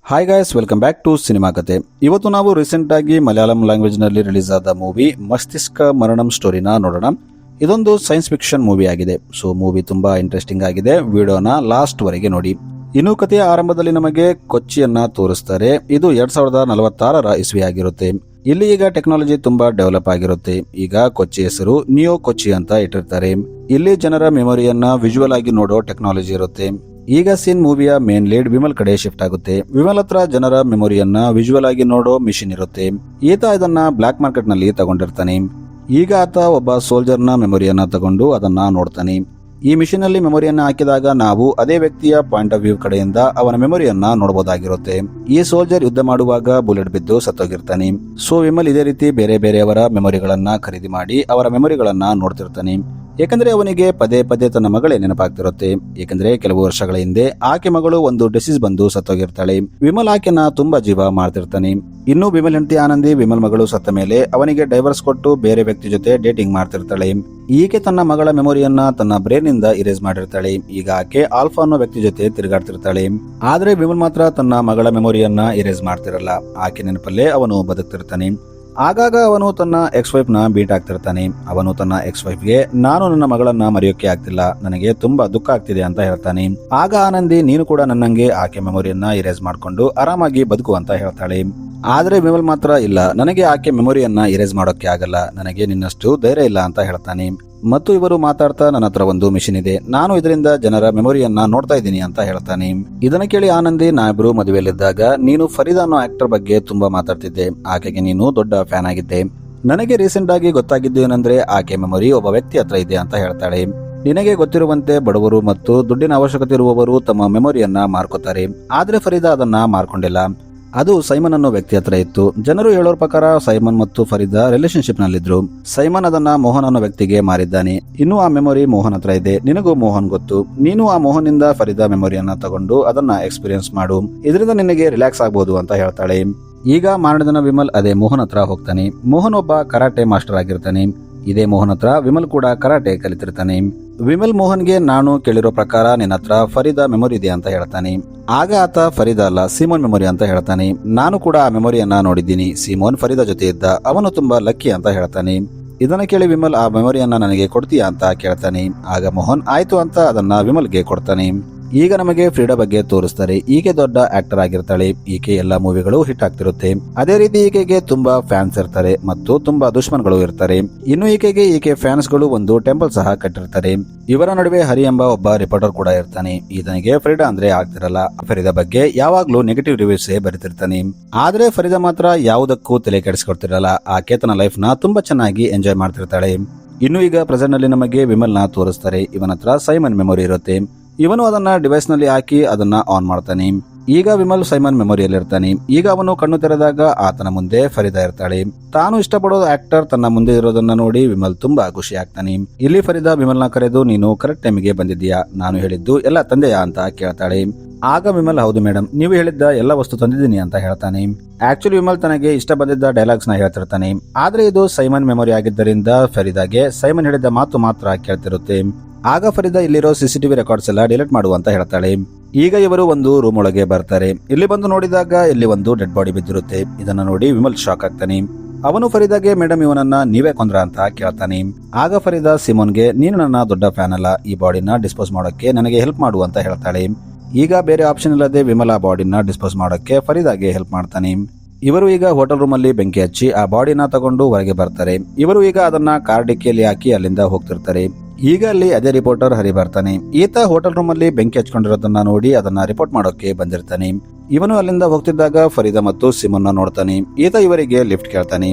Hi guys, welcome back to cinema ಕತೆ. ಇವತ್ತು ನಾವು ರೀಸೆಂಟ್ ಆಗಿ ಮಲಯಾಳಂ ಲ್ಯಾಂಗ್ವೇಜ್ ನಲ್ಲಿ ರಿಲೀಸ್ ಆದ ಮೂವಿ ಮಸ್ತಿಷ್ಕ ಮರಣಂ ಸ್ಟೋರಿನ ನೋಡೋಣ. ಇದೊಂದು ಸೈನ್ಸ್ ಫಿಕ್ಷನ್ ಮೂವಿ ಆಗಿದೆ. ಸೊ ಮೂವಿ ತುಂಬಾ ಇಂಟ್ರೆಸ್ಟಿಂಗ್ ಆಗಿದೆ. ವಿಡಿಯೋನ ಲಾಸ್ಟ್ ವರೆಗೆ ನೋಡಿ. ಇನ್ನು ಕಥೆಯ ಆರಂಭದಲ್ಲಿ ನಮಗೆ ಕೊಚ್ಚಿಯನ್ನ ತೋರಿಸ್ತಾರೆ. ಇದು 2046ರ ಇಸ್ವಿ ಆಗಿರುತ್ತೆ. ಇಲ್ಲಿ ಈಗ ಟೆಕ್ನಾಲಜಿ ತುಂಬಾ ಡೆವಲಪ್ ಆಗಿರುತ್ತೆ. ಈಗ ಕೊಚ್ಚಿ ಹೆಸರು ನಿಯೋ ಕೊಚ್ಚಿ ಅಂತ ಇಟ್ಟಿರ್ತಾರೆ. ಇಲ್ಲಿ ಜನರ ಮೆಮೊರಿಯನ್ನ ವಿಜುವಲ್ ಆಗಿ ನೋಡೋ ಟೆಕ್ನಾಲಜಿ ಇರುತ್ತೆ. ಈಗ ಸೀನ್ ಮೂವಿಯ ಮೇನ್ ಲೀಡ್ ವಿಮಲ್ ಕಡೆ ಶಿಫ್ಟ್ ಆಗುತ್ತೆ. ವಿಮಲ್ ಹತ್ರ ಜನರ ಮೆಮೊರಿಯನ್ನ ವಿಜುವಲ್ ಆಗಿ ನೋಡೋ ಮಿಷಿನ್ ಇರುತ್ತೆ. ಈತ ಇದನ್ನ ಬ್ಲಾಕ್ ಮಾರ್ಕೆಟ್ ನಲ್ಲಿ ತಗೊಂಡಿರ್ತಾನೆ. ಈಗ ಆತ ಒಬ್ಬ ಸೋಲ್ಜರ್ ನ ಮೆಮೊರಿಯನ್ನ ತಗೊಂಡು ಅದನ್ನ ನೋಡ್ತಾನೆ. ಈ ಮಿಷಿನ್ ಅಲ್ಲಿ ಮೆಮೊರಿಯನ್ನ ಹಾಕಿದಾಗ ನಾವು ಅದೇ ವ್ಯಕ್ತಿಯ ಪಾಯಿಂಟ್ ಆಫ್ ವ್ಯೂ ಕಡೆಯಿಂದ ಅವನ ಮೆಮೊರಿಯನ್ನ ನೋಡಬಹುದಾಗಿರುತ್ತೆ. ಈ ಸೋಲ್ಜರ್ ಯುದ್ಧ ಮಾಡುವಾಗ ಬುಲೆಟ್ ಬಿದ್ದು ಸತ್ತೋಗಿರ್ತಾನೆ. ಸೊ ವಿಮಲ್ ಇದೇ ರೀತಿ ಬೇರೆ ಬೇರೆಯವರ ಮೆಮೊರಿಗಳನ್ನ ಖರೀದಿ ಮಾಡಿ ಅವರ ಮೆಮೊರಿಗಳನ್ನ ನೋಡ್ತಿರ್ತಾನೆ. ಏಕೆಂದ್ರೆ ಅವನಿಗೆ ಪದೇ ಪದೇ ತನ್ನ ಮಗಳೇ ನೆನಪಾಗ್ತಿರುತ್ತೆ. ಏಕೆಂದ್ರೆ ಕೆಲವು ವರ್ಷಗಳ ಹಿಂದೆ ಆಕೆ ಮಗಳು ಒಂದು ಡಿಸೀಸ್ ಬಂದು ಸತ್ತೋಗಿರ್ತಾಳೆ. ವಿಮಲ್ ಆಕೆನ ತುಂಬಾ ಜೀವ ಮಾಡ್ತಿರ್ತಾನೆ. ಇನ್ನು ವಿಮಲ್ ಹೆಂಡತಿ ಆನಂದಿ ವಿಮಲ್ ಮಗಳು ಸತ್ತ ಮೇಲೆ ಅವನಿಗೆ ಡೈವರ್ಸ್ ಕೊಟ್ಟು ಬೇರೆ ವ್ಯಕ್ತಿ ಜೊತೆ ಡೇಟಿಂಗ್ ಮಾಡ್ತಿರ್ತಾಳೆ. ಈಕೆ ತನ್ನ ಮಗಳ ಮೆಮೊರಿಯನ್ನ ತನ್ನ ಬ್ರೈನ್ ಇಂದ ಇರೇಸ್ ಮಾಡಿರ್ತಾಳೆ. ಈಗ ಆಕೆ ಆಲ್ಫಾ ಅನ್ನೋ ವ್ಯಕ್ತಿ ಜೊತೆ ತಿರುಗಾಡ್ತಿರ್ತಾಳೆ. ಆದ್ರೆ ವಿಮಲ್ ಮಾತ್ರ ತನ್ನ ಮಗಳ ಮೆಮೊರಿಯನ್ನ ಇರೇಸ್ ಮಾಡ್ತಿರಲ್ಲ. ಆಕೆ ನೆನಪಲ್ಲೇ ಅವನು ಬದುಕ್ತಿರ್ತಾನೆ. ಆಗಾಗ ಅವನು ತನ್ನ ಎಕ್ಸ್ ವೈಫ್ ನ ಬೀಟ್ ಆಗ್ತಿರ್ತಾನೆ. ಅವನು ತನ್ನ ಎಕ್ಸ್ ವೈಫ್ ಗೆ ನಾನು ನನ್ನ ಮಗಳನ್ನ ಮರೆಯೋಕೆ ಆಗ್ತಿಲ್ಲ, ನನಗೆ ತುಂಬಾ ದುಃಖ ಆಗ್ತಿದೆ ಅಂತ ಹೇಳ್ತಾನೆ. ಆಗ ಆನಂದಿ ನೀನು ಕೂಡ ನನ್ನಂಗೆ ಆಕೆ ಮೆಮೊರಿಯನ್ನ ಇರೇಸ್ ಮಾಡ್ಕೊಂಡು ಆರಾಮಾಗಿ ಬದುಕು ಅಂತ ಹೇಳ್ತಾಳೆ. ಆದ್ರೆ ವಿಮಲ್ ಮಾತ್ರ ಇಲ್ಲ, ನನಗೆ ಆಕೆ ಮೆಮೊರಿಯನ್ನ ಇರೇಸ್ ಮಾಡೋಕೆ ಆಗಲ್ಲ, ನನಗೆ ನಿನ್ನಷ್ಟು ಧೈರ್ಯ ಇಲ್ಲ ಅಂತ ಹೇಳ್ತಾನೆ. ಮತ್ತು ಇವರು ಮಾತಾಡ್ತಾ ನನ್ನ ಹತ್ರ ಒಂದು ಮಿಷಿನ್ ಇದೆ, ನಾನು ಇದರಿಂದ ಜನರ ಮೆಮೊರಿಯನ್ನ ನೋಡ್ತಾ ಇದ್ದೀನಿ ಅಂತ ಹೇಳ್ತಾನೆ. ಇದನ್ನ ಕೇಳಿ ಆನಂದಿ ನಾವಿಬ್ರು ಮದುವೆಯಲ್ಲಿದ್ದಾಗ ನೀನು ಫರೀದಾ ಅನ್ನೋ ಆಕ್ಟರ್ ಬಗ್ಗೆ ತುಂಬಾ ಮಾತಾಡ್ತಿದ್ದೆ, ಆಕೆಗೆ ನೀನು ದೊಡ್ಡ ಫ್ಯಾನ್ ಆಗಿದ್ದೆ. ನನಗೆ ರೀಸೆಂಟ್ ಆಗಿ ಗೊತ್ತಾಗಿದ್ದು ಏನಂದ್ರೆ ಆಕೆ ಮೆಮೊರಿ ಒಬ್ಬ ವ್ಯಕ್ತಿ ಹತ್ರ ಇದೆ ಅಂತ ಹೇಳ್ತಾಳೆ. ನಿನಗೆ ಗೊತ್ತಿರುವಂತೆ ಬಡವರು ಮತ್ತು ದುಡ್ಡಿನ ಅವಶ್ಯಕತೆ ಇರುವವರು ತಮ್ಮ ಮೆಮೊರಿಯನ್ನ ಮಾರ್ಕೋತಾರೆ. ಆದ್ರೆ ಫರೀದಾ ಅದನ್ನ ಮಾರ್ಕೊಂಡಿಲ್ಲ. ಅದು ಸೈಮನ್ ಅನ್ನೋ ವ್ಯಕ್ತಿ ಹತ್ರ ಇತ್ತು. ಜನರು ಹೇಳೋರ ಪ್ರಕಾರ ಸೈಮನ್ ಮತ್ತು ಫರೀದಾ ರಿಲೇಶನ್ಶಿಪ್ ನಲ್ಲಿದ್ರು. ಸೈಮನ್ ಅದನ್ನ ಮೋಹನ್ ಅನ್ನೋ ವ್ಯಕ್ತಿಗೆ ಮಾರಿದ್ದಾನೆ. ಇನ್ನು ಆ ಮೆಮೊರಿ ಮೋಹನ್ ಹತ್ರ ಇದೆ. ನಿನಗೂ ಮೋಹನ್ ಗೊತ್ತು. ನೀನು ಆ ಮೋಹನ್ ಇಂದ ಫರೀದಾ ಮೆಮೊರಿಯನ್ನ ತಗೊಂಡು ಅದನ್ನ ಎಕ್ಸ್ಪೀರಿಯನ್ಸ್ ಮಾಡು, ಇದರಿಂದ ನಿನಗೆ ರಿಲ್ಯಾಕ್ಸ್ ಆಗಬಹುದು ಅಂತ ಹೇಳ್ತಾಳೆ. ಈಗ ಮಾರನೇ ವಿಮಲ್ ಅದೇ ಮೋಹನ್ ಹತ್ರ ಹೋಗ್ತಾನೆ. ಮೋಹನ್ ಒಬ್ಬ ಕರಾಟೆ ಮಾಸ್ಟರ್ ಆಗಿರ್ತಾನೆ. ಇದೇ ಮೋಹನ್ ಹತ್ರ ವಿಮಲ್ ಕೂಡ ಕರಾಟೆ ಕಲಿತಿರ್ತಾನೆ. ವಿಮಲ್ ಮೋಹನ್ಗೆ ನಾನು ಕೇಳಿರೋ ಪ್ರಕಾರ ನಿನ್ನ ಹತ್ರ ಫರೀದಾ ಮೆಮೊರಿ ಇದೆ ಅಂತ ಹೇಳ್ತಾನೆ. ಆಗ ಆತ ಫರೀದಾ ಅಲ್ಲ ಸಿಮೋನ್ ಮೆಮೊರಿ ಅಂತ ಹೇಳ್ತಾನೆ. ನಾನು ಕೂಡ ಆ ಮೆಮೊರಿಯನ್ನ ನೋಡಿದ್ದೀನಿ, ಸಿಮೋನ್ ಫರೀದಾ ಜೊತೆ ಇದ್ದ, ಅವನು ತುಂಬಾ ಲಕ್ಕಿ ಅಂತ ಹೇಳ್ತಾನೆ. ಇದನ್ನ ಕೇಳಿ ವಿಮಲ್ ಆ ಮೆಮೊರಿಯನ್ನ ನನಗೆ ಕೊಡ್ತೀಯಾ ಅಂತ ಕೇಳ್ತಾನೆ. ಆಗ ಮೋಹನ್ ಆಯ್ತು ಅಂತ ಅದನ್ನ ವಿಮಲ್ಗೆ ಕೊಡ್ತಾನೆ. ಈಗ ನಮಗೆ ಫ್ರೀಡಾ ಬಗ್ಗೆ ತೋರಿಸ್ತಾರೆ. ಈಕೆ ದೊಡ್ಡ ಆಕ್ಟರ್ ಆಗಿರ್ತಾಳೆ. ಈಕೆ ಎಲ್ಲಾ ಮೂವಿಗಳು ಹಿಟ್ ಆಗ್ತಿರುತ್ತೆ. ಅದೇ ರೀತಿ ಈಕೆಗೆ ತುಂಬಾ ಫ್ಯಾನ್ಸ್ ಇರ್ತಾರೆ ಮತ್ತು ತುಂಬಾ ದುಶ್ಮನ್ಗಳು ಇರ್ತಾರೆ. ಇನ್ನು ಈಕೆ ಫ್ಯಾನ್ಸ್ ಗಳು ಒಂದು ಟೆಂಪಲ್ ಸಹ ಕಟ್ಟಿರ್ತಾರೆ. ಇವರ ನಡುವೆ ಹರಿ ಎಂಬ ಒಬ್ಬ ರಿಪೋರ್ಟರ್ ಕೂಡ ಇರ್ತಾನೆ. ಈತನಿಗೆ ಫ್ರೀಡಾ ಅಂದ್ರೆ ಆಗ್ತಿರಲ್ಲ. ಫರೀದಾ ಬಗ್ಗೆ ಯಾವಾಗ್ಲೂ ನೆಗೆಟಿವ್ ರಿವ್ಯೂಸ್ ಬರೀತಿರ್ತಾನೆ. ಆದ್ರೆ ಫರೀದಾ ಮಾತ್ರ ಯಾವುದಕ್ಕೂ ತಲೆ ಕೆಡಿಸ್ಕೊಡ್ತಿರಲ್ಲ. ಆಕೆ ತನ್ನ ಲೈಫ್ ನ ತುಂಬಾ ಚೆನ್ನಾಗಿ ಎಂಜಾಯ್ ಮಾಡ್ತಿರ್ತಾಳೆ. ಇನ್ನು ಈಗ ಪ್ರೆಸೆಂಟ್ ನಲ್ಲಿ ನಮಗೆ ವಿಮಲ್ ನ ತೋರಿಸ್ತಾರೆ. ಇವನ ಹತ್ರ ಸೈಮನ್ ಮೆಮೊರಿ ಇರುತ್ತೆ. ಇವನು ಅದನ್ನ ಡಿವೈಸ್ ನಲ್ಲಿ ಹಾಕಿ ಅದನ್ನ ಆನ್ ಮಾಡ್ತಾನೆ. ಈಗ ವಿಮಲ್ ಸೈಮನ್ ಮೆಮೊರಿಯಲ್ಲಿರ್ತಾನೆ. ಈಗ ಅವನು ಕಣ್ಣು ತೆರೆದಾಗ ಆತನ ಮುಂದೆ ಫರೀದಾ ಇರ್ತಾಳೆ. ತಾನು ಇಷ್ಟಪಡೋದು ಆಕ್ಟರ್ ತನ್ನ ಮುಂದೆ ಇರೋದನ್ನ ನೋಡಿ ವಿಮಲ್ ತುಂಬಾ ಖುಷಿ ಆಗ್ತಾನೆ. ಇಲ್ಲಿ ಫರೀದಾ ವಿಮಲ್ನ ಕರೆದು ನೀನು ಕರೆಕ್ಟ್ ಟೈಮಿಗೆ ಬಂದಿದ್ದೀಯಾ, ನಾನು ಹೇಳಿದ್ದು ಎಲ್ಲ ತಂದೆಯಾ ಅಂತ ಕೇಳ್ತಾಳೆ. ಆಗ ವಿಮಲ್ ಹೌದು ಮೇಡಮ್, ನೀವು ಹೇಳಿದ್ದ ಎಲ್ಲ ವಸ್ತು ತಂದಿದ್ದೀನಿ ಅಂತ ಹೇಳ್ತಾನೆ. ಆಕ್ಚುಲಿ ವಿಮಲ್ ತನಗೆ ಇಷ್ಟ ಬಂದಿದ್ದ ಡೈಲಾಗ್ಸ್ ನ ಹೇಳ್ತಿರ್ತಾನೆ. ಆದ್ರೆ ಇದು ಸೈಮನ್ ಮೆಮೊರಿ ಆಗಿದ್ದರಿಂದ ಫರೀದಾಗೆ ಸೈಮನ್ ಹೇಳಿದ ಮಾತು ಮಾತ್ರ ಕೇಳ್ತಿರುತ್ತೆ. ಆಗ ಫರೀದಾ ಇಲ್ಲಿರೋ ಸಿಸಿಟಿವಿ ರೆಕಾರ್ಡ್ಸ್ ಎಲ್ಲ ಡಿಲೀಟ್ ಮಾಡುವಂತ ಹೇಳ್ತಾಳೆ. ಈಗ ಇವರು ಒಂದು ರೂಮ್ ಒಳಗೆ ಬರ್ತಾರೆ. ಇಲ್ಲಿ ಬಂದು ನೋಡಿದಾಗ ಇಲ್ಲಿ ಒಂದು ಡೆಡ್ ಬಾಡಿ ಬಿದ್ದಿರುತ್ತೆ. ಇದನ್ನ ನೋಡಿ ವಿಮಲ್ ಶಾಕ್ ಆಗ್ತಾನೆ. ಅವನು ಫರೀದಾಗೆ ಮೇಡಮ್ ಇವನನ್ನ ನೀವೇ ಕೊಂದ್ರ ಅಂತ ಕೇಳ್ತಾನೆ. ಆಗ ಫರೀದಾ ಸಿಮೋನ್ಗೆ ನೀನು ನನ್ನ ದೊಡ್ಡ ಫ್ಯಾನ್ ಅಲ್ಲ, ಈ ಬಾಡಿನ ಡಿಸ್ಪೋಸ್ ಮಾಡೋಕೆ ನನಗೆ ಹೆಲ್ಪ್ ಮಾಡು ಅಂತ ಹೇಳ್ತಾಳೆ. ಈಗ ಬೇರೆ ಆಪ್ಷನ್ ಇಲ್ಲದೆ ವಿಮಲ್ ಆ ಬಾಡಿನ ಡಿಸ್ಪೋಸ್ ಮಾಡೋಕೆ ಫರೀದಾಗೆ ಹೆಲ್ಪ್ ಮಾಡ್ತಾನೆ. ಇವರು ಈಗ ಹೋಟೆಲ್ ರೂಮ್ ಅಲ್ಲಿ ಬೆಂಕಿ ಹಚ್ಚಿ ಆ ಬಾಡಿನ ತಗೊಂಡು ಹೊರಗೆ ಬರ್ತಾರೆ. ಇವರು ಈಗ ಅದನ್ನ ಕಾರ್ ಡಿಕ್ಕಿಯಲ್ಲಿ ಹಾಕಿ ಅಲ್ಲಿಂದ ಹೋಗ್ತಿರ್ತಾರೆ. ಈಗ ಅಲ್ಲಿ ಅದೇ ರಿಪೋರ್ಟರ್ ಹರಿ ಬರ್ತಾನೆ. ಈತ ಹೋಟೆಲ್ ರೂಮ್ ಅಲ್ಲಿ ಬೆಂಕಿ ಹಚ್ಕೊಂಡಿರೋದನ್ನ ನೋಡಿ ಅದನ್ನ ರಿಪೋರ್ಟ್ ಮಾಡೋಕೆ ಬಂದಿರ್ತಾನೆ. ಇವನು ಅಲ್ಲಿಂದ ಹೋಗ್ತಿದ್ದಾಗ ಫರೀದಾ ಮತ್ತು ಸಿಮೋನ್ ನೋಡ್ತಾನೆ. ಈತ ಇವರಿಗೆ ಲಿಫ್ಟ್ ಕೇಳ್ತಾನೆ.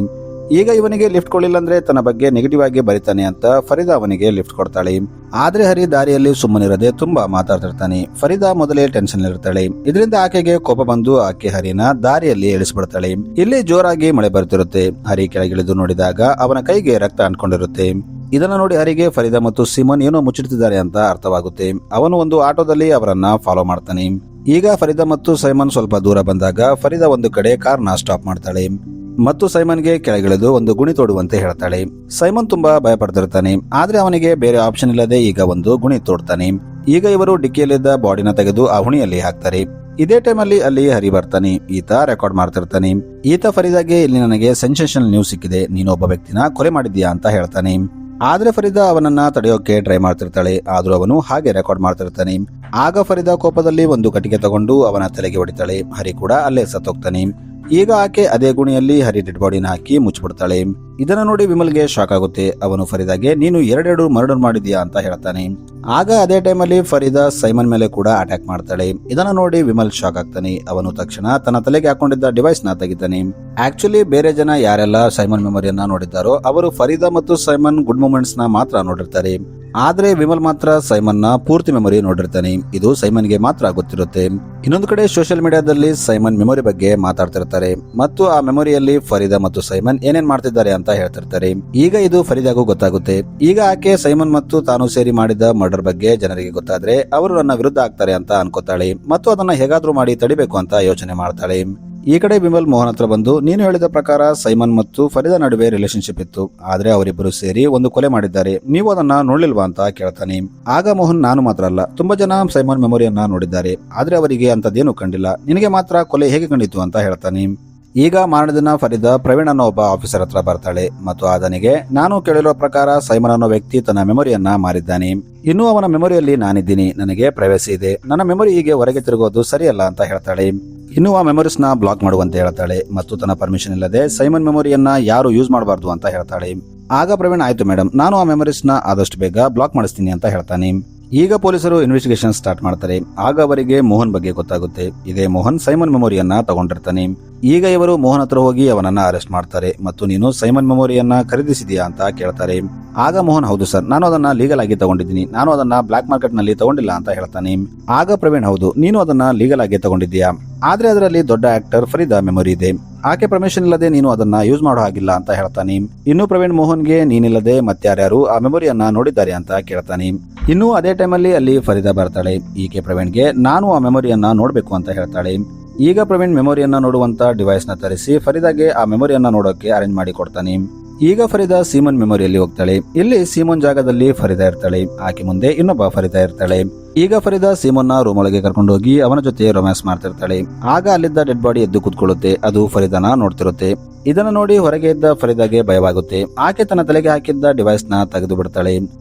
ಈಗ ಇವನಿಗೆ ಲಿಫ್ಟ್ ಕೊಡ್ಲಿಲ್ಲ ಅಂದ್ರೆ ತನ್ನ ಬಗ್ಗೆ ನೆಗೆಟಿವ್ ಆಗಿ ಬರೀತಾನೆ ಅಂತ ಫರೀದಾ ಅವನಿಗೆ ಲಿಫ್ಟ್ ಕೊಡ್ತಾಳೆ. ಆದ್ರೆ ಹರಿ ದಾರಿಯಲ್ಲಿ ಸುಮ್ಮನಿರದೆ ತುಂಬಾ ಮಾತಾಡ್ತಿರ್ತಾನೆ. ಫರೀದಾ ಮೊದಲೇ ಟೆನ್ಷನ್ ಇರ್ತಾಳೆ. ಇದರಿಂದ ಆಕೆಗೆ ಕೋಪ ಬಂದು ಆಕೆ ಹರಿನ ದಾರಿಯಲ್ಲಿ ಇಳಿಸ್ಬಿಡ್ತಾಳೆ. ಇಲ್ಲಿ ಜೋರಾಗಿ ಮಳೆ ಬರ್ತಿರುತ್ತೆ. ಹರಿ ಕೆಳಗಿಳಿದು ನೋಡಿದಾಗ ಅವನ ಕೈಗೆ ರಕ್ತ ಅಂಟ್ಕೊಂಡಿರುತ್ತೆ. ಇದನ್ನ ನೋಡಿ ಹರಿಗೆ ಫರೀದಾ ಮತ್ತು ಸಿಮೋನ್ ಏನೋ ಮುಚ್ಚಿಡ್ತಿದ್ದಾರೆ ಅಂತ ಅರ್ಥವಾಗುತ್ತೆ. ಅವನು ಒಂದು ಆಟೋದಲ್ಲಿ ಅವರನ್ನ ಫಾಲೋ ಮಾಡ್ತಾನೆ. ಈಗ ಫರೀದಾ ಮತ್ತು ಸೈಮನ್ ಸ್ವಲ್ಪ ದೂರ ಬಂದಾಗ ಫರೀದಾ ಒಂದು ಕಡೆ ಕಾರ್ನ ಸ್ಟಾಪ್ ಮಾಡ್ತಾಳೆ ಮತ್ತು ಸೈಮನ್ಗೆ ಕೆಳಗಿಳಿದು ಒಂದು ಗುಣಿ ತೋಡುವಂತೆ ಹೇಳ್ತಾಳೆ. ಸೈಮನ್ ತುಂಬಾ ಭಯ ಪಡ್ತಿರ್ತಾನೆ. ಆದ್ರೆ ಅವನಿಗೆ ಬೇರೆ ಆಪ್ಷನ್ ಇಲ್ಲದೆ ಈಗ ಒಂದು ಗುಣಿ ತೋಡ್ತಾನೆ. ಈಗ ಇವರು ಡಿಕ್ಕಿಯಲ್ಲಿದ್ದ ಬಾಡಿನ ತೆಗೆದು ಆ ಹುಣಿಯಲ್ಲಿ ಹಾಕ್ತಾರೆ. ಇದೇ ಟೈಮಲ್ಲಿ ಅಲ್ಲಿ ಹರಿ ಬರ್ತಾನೆ. ಈತ ರೆಕಾರ್ಡ್ ಮಾಡ್ತಿರ್ತಾನೆ. ಈತ ಫರೀದಾಗೆ ಇಲ್ಲಿ ನನಗೆ ಸೆನ್ಸೇಷನಲ್ ನ್ಯೂಸ್ ಸಿಕ್ಕಿದೆ, ನೀನು ಒಬ್ಬ ವ್ಯಕ್ತಿನ ಕೊಲೆ ಮಾಡಿದ್ಯಾ ಅಂತ ಹೇಳ್ತಾನೆ. ಆದ್ರೆ ಫರೀದಾ ಅವನನ್ನ ತಡೆಯೋಕೆ ಟ್ರೈ ಮಾಡ್ತಿರ್ತಾಳೆ. ಆದ್ರೂ ಅವನು ಹಾಗೆ ರೆಕಾರ್ಡ್ ಮಾಡ್ತಿರ್ತಾನೆ. ಆಗ ಫರೀದಾ ಕೋಪದಲ್ಲಿ ಒಂದು ಕಟ್ಟಿಗೆ ತಗೊಂಡು ಅವನ ತಲೆಗೆ ಹೊಡಿತಾಳೆ. ಹರಿ ಕೂಡ ಅಲ್ಲೇ ಸತ್ತೋಗ್ತಾನೆ. ಈಗ ಆಕೆ ಅದೇ ಗುಣಿಯಲ್ಲಿ ಹರಿ ಡೆಡ್ ಬಾಡಿನ ಹಾಕಿ ಮುಚ್ಚಿಬಿಡ್ತಾಳೆ. ಇದನ್ನ ನೋಡಿ ವಿಮಲ್ಗೆ ಶಾಕ್ ಆಗುತ್ತೆ. ಅವನು ಫರೀದಾಗೆ ನೀನು ಎರಡೆರಡು ಮರ್ಡರ್ ಮಾಡಿದ್ಯಾ ಅಂತ ಹೇಳ್ತಾನೆ. ಆಗ ಅದೇ ಟೈಮಲ್ಲಿ ಫರೀದಾ ಸೈಮನ್ ಮೇಲೆ ಕೂಡ ಅಟ್ಯಾಕ್ ಮಾಡ್ತಾಳೆ. ಇದನ್ನ ನೋಡಿ ವಿಮಲ್ ಶಾಕ್ ಆಗ್ತಾನೆ. ಅವನು ತಕ್ಷಣ ತನ್ನ ತಲೆಗೆ ಹಾಕೊಂಡಿದ್ದ ಡಿವೈಸ್ ನ ತೆಗಿತಾನೆ. ಆಕ್ಚುಲಿ ಬೇರೆ ಜನ ಯಾರೆಲ್ಲ ಸೈಮನ್ ಮೆಮೊರಿಯನ್ನ ನೋಡಿದ್ದಾರೋ ಅವರು ಫರೀದಾ ಮತ್ತು ಸೈಮನ್ ಗುಡ್ ಮೂಮೆಂಟ್ಸ್ ನ ಮಾತ್ರ ನೋಡಿರ್ತಾರೆ. ಆದ್ರೆ ವಿಮಲ್ ಮಾತ್ರ ಸೈಮನ್ ನ ಪೂರ್ತಿ ಮೆಮೊರಿ ನೋಡಿರ್ತಾನೆ. ಇದು ಸೈಮನ್ ಗೆ ಮಾತ್ರ ಗೊತ್ತಿರುತ್ತೆ. ಇನ್ನೊಂದು ಕಡೆ ಸೋಷಿಯಲ್ ಮೀಡಿಯಾದಲ್ಲಿ ಸೈಮನ್ ಮೆಮೊರಿ ಬಗ್ಗೆ ಮಾತಾಡ್ತಿರ್ತಾರೆ ಮತ್ತು ಆ ಮೆಮೊರಿಯಲ್ಲಿ ಫರೀದಾ ಮತ್ತು ಸೈಮನ್ ಏನೇನ್ ಮಾಡ್ತಿದ್ದಾರೆ ಅಂತ ಹೇಳ್ತಿರ್ತಾರೆ. ಈಗ ಇದು ಫರೀದಾಗೂ ಗೊತ್ತಾಗುತ್ತೆ. ಈಗ ಆಕೆ ಸೈಮನ್ ಮತ್ತು ತಾನು ಸೇರಿ ಮಾಡಿದ ಮರ್ಡರ್ ಬಗ್ಗೆ ಜನರಿಗೆ ಗೊತ್ತಾದ್ರೆ ಅವರು ನನ್ನ ವಿರುದ್ಧ ಆಗ್ತಾರೆ ಅಂತ ಅನ್ಕೋತಾಳೆ ಮತ್ತು ಅದನ್ನ ಹೇಗಾದ್ರೂ ಮಾಡಿ ತಡಿಬೇಕು ಅಂತ ಯೋಚನೆ ಮಾಡ್ತಾಳೆ. ಈ ಕಡೆ ವಿಮಲ್ ಮೋಹನ್ ಹತ್ರ ಬಂದು ನೀನು ಹೇಳಿದ ಪ್ರಕಾರ ಸೈಮನ್ ಮತ್ತು ಫರೀದಾ ನಡುವೆ ರಿಲೇಶನ್ಶಿಪ್ ಇತ್ತು, ಆದ್ರೆ ಅವರಿಬ್ಬರು ಸೇರಿ ಒಂದು ಕೊಲೆ ಮಾಡಿದ್ದಾರೆ, ನೀವು ಅದನ್ನ ನೋಡ್ಲಿಲ್ವಾ ಅಂತ ಕೇಳ್ತಾನೆ. ಆಗ ಮೋಹನ್ ನಾನು ಮಾತ್ರ ಅಲ್ಲ, ತುಂಬಾ ಜನ ಸೈಮನ್ ಮೆಮೊರಿಯನ್ನ ನೋಡಿದ್ದಾರೆ, ಆದ್ರೆ ಅವರಿಗೆ ಅಂತದೇನು ಕಂಡಿಲ್ಲ, ನಿನಗೆ ಮಾತ್ರ ಕೊಲೆ ಹೇಗೆ ಕಂಡಿತು ಅಂತ ಹೇಳ್ತಾನೆ. ಈಗ ಮಾರನೇ ದಿನ ಫರೀದಾ ಪ್ರವೀಣ್ ಅನ್ನೋ ಒಬ್ಬ ಆಫೀಸರ್ ಹತ್ರ ಬರ್ತಾಳೆ ಮತ್ತು ಆತನಿಗೆ ನಾನು ಕೇಳಿರೋ ಪ್ರಕಾರ ಸೈಮನ್ ಅನ್ನೋ ವ್ಯಕ್ತಿ ತನ್ನ ಮೆಮೊರಿಯನ್ನ ಮಾರಿದ್ದಾನೆ. ಇನ್ನು ಅವನ ಮೆಮೊರಿಯಲ್ಲಿ ನಾನಿದ್ದೀನಿ, ನನಗೆ ಪ್ರೈವಸಿ ಇದೆ, ನನ್ನ ಮೆಮೊರಿ ಹೀಗೆ ಹೊರಗೆ ತಿರುಗೋದು ಸರಿಯಲ್ಲ ಅಂತ ಹೇಳ್ತಾಳೆ. ಇನ್ನು ಆ ಮೆಮೊರೀಸ್ ನ ಬ್ಲಾಕ್ ಮಾಡುವಂತೆ ಹೇಳ್ತಾಳೆ ಮತ್ತು ತನ್ನ ಪರ್ಮಿಷನ್ ಇಲ್ಲದೆ ಸೈಮನ್ ಮೆಮೊರಿಯನ್ನ ಯಾರು ಯೂಸ್ ಮಾಡಬಾರ್ದು ಅಂತ ಹೇಳ್ತಾಳೆ. ಆಗ ಪ್ರವೀಣ್ ಆಯ್ತು ಮೇಡಮ್, ನಾನು ಆ ಮೆಮೊರೀಸ್ ನ ಆದಷ್ಟು ಬೇಗ ಬ್ಲಾಕ್ ಮಾಡಿಸ್ತೀನಿ ಅಂತ ಹೇಳ್ತಾನೆ. ಈಗ ಪೊಲೀಸರು ಇನ್ವೆಸ್ಟಿಗೇಷನ್ ಸ್ಟಾರ್ಟ್ ಮಾಡ್ತಾರೆ. ಆಗ ಅವರಿಗೆ ಮೋಹನ್ ಬಗ್ಗೆ ಗೊತ್ತಾಗುತ್ತೆ. ಇದೇ ಮೋಹನ್ ಸೈಮನ್ ಮೆಮೊರಿಯನ್ನ ತಗೊಂಡಿರ್ತಾನೆ. ಈಗ ಇವರು ಮೋಹನ್ ಹತ್ರ ಹೋಗಿ ಅವನನ್ನ ಅರೆಸ್ಟ್ ಮಾಡ್ತಾರೆ ಮತ್ತು ನೀನು ಸೈಮನ್ ಮೆಮೊರಿಯನ್ನ ಖರೀದಿಸಿದೀಯಾ ಅಂತ ಕೇಳ್ತಾರೆ. ಆಗ ಮೋಹನ್ ಹೌದು ಸರ್, ನಾನು ಅದನ್ನ ಲೀಗಲ್ ಆಗಿ ತಗೊಂಡಿದ್ದೀನಿ, ನಾನು ಅದನ್ನ ಬ್ಲಾಕ್ ಮಾರ್ಕೆಟ್ ನಲ್ಲಿ ತಗೊಂಡಿಲ್ಲ ಅಂತ ಹೇಳ್ತಾನೆ. ಆಗ ಪ್ರವೀಣ್ ಹೌದು, ನೀನು ಅದನ್ನ ಲೀಗಲ್ ಆಗಿ ತಗೊಂಡಿದ್ದೀಯಾ, ಆದ್ರೆ ಅದರಲ್ಲಿ ದೊಡ್ಡ ಆಕ್ಟರ್ ಫರೀದಾ ಮೆಮೊರಿ ಇದೆ, ಆಕೆ ಪರ್ಮಿಷನ್ ಇಲ್ಲದೆ ನೀನು ಅದನ್ನ ಯೂಸ್ ಮಾಡೋ ಹಾಗಿಲ್ಲ ಅಂತ ಹೇಳ್ತಾನೆ. ಇನ್ನು ಪ್ರವೀಣ್ ಮೋಹನ್ಗೆ ನೀನಿಲ್ಲದೆ ಮತ್ತಾರ್ಯಾರು ಆ ಮೆಮೊರಿಯನ್ನ ನೋಡಿದ್ದಾರೆ ಅಂತ ಕೇಳ್ತಾನೆ. ಇನ್ನು ಅದೇ ಟೈಮಲ್ಲಿ ಅಲ್ಲಿ ಫರೀದಾ ಬರ್ತಾಳೆ. ಈಕೆ ಪ್ರವೀಣ್ಗೆ ನಾನು ಆ ಮೆಮೊರಿಯನ್ನ ನೋಡ್ಬೇಕು ಅಂತ ಹೇಳ್ತಾಳೆ. ಈಗ ಪ್ರವೀಣ್ ಮೆಮೊರಿಯನ್ನ ನೋಡುವಂತ ಡಿವೈಸ್ ನ ತರಿಸಿ ಫರೀದಾಗೆ ಆ ಮೆಮೊರಿಯನ್ನ ನೋಡೋಕೆ ಅರೇಂಜ್ ಮಾಡಿ ಕೊಡ್ತಾನೆ. ಈಗ ಫರೀದಾ ಸೀಮನ್ ಮೆಮೊರಿಯಲ್ಲಿ ಹೋಗ್ತಾಳೆ. ಇಲ್ಲಿ ಸೀಮನ್ ಜಾಗದಲ್ಲಿ ಫರೀದಾ ಇರ್ತಾಳೆ. ಆಕೆ ಮುಂದೆ ಇನ್ನೊಬ್ಬ ಫರೀದಾ ಇರ್ತಾಳೆ. ಈಗ ಫರೀದಾ ಸೀಮನ್ನ ರೂಮ್ ಒಳಗೆ ಕರ್ಕೊಂಡು ಹೋಗಿ ಅವನ ಜೊತೆ ರೊಮ್ಯಾನ್ಸ್ ಮಾಡ್ತಿರ್ತಾಳೆ. ಆಗ ಅಲ್ಲಿದ್ದ ಡೆಡ್ ಬಾಡಿ ಎದ್ದು ಕೂತ್ಕೊಳ್ಳುತ್ತೆ. ಅದು ಫರೀದಾನ ನೋಡ್ತಿರುತ್ತೆ. ಇದನ್ನ ನೋಡಿ ಹೊರಗೆ ಇದ್ದ ಫರೀದಾಗೆ ಭಯವಾಗುತ್ತೆ. ಆಕೆ ತನ್ನ ತಲೆಗೆ ಹಾಕಿದ್ದ ಡಿವೈಸ್ ನ ತೆಗೆದು ಬಿಡ್ತಾಳೆ.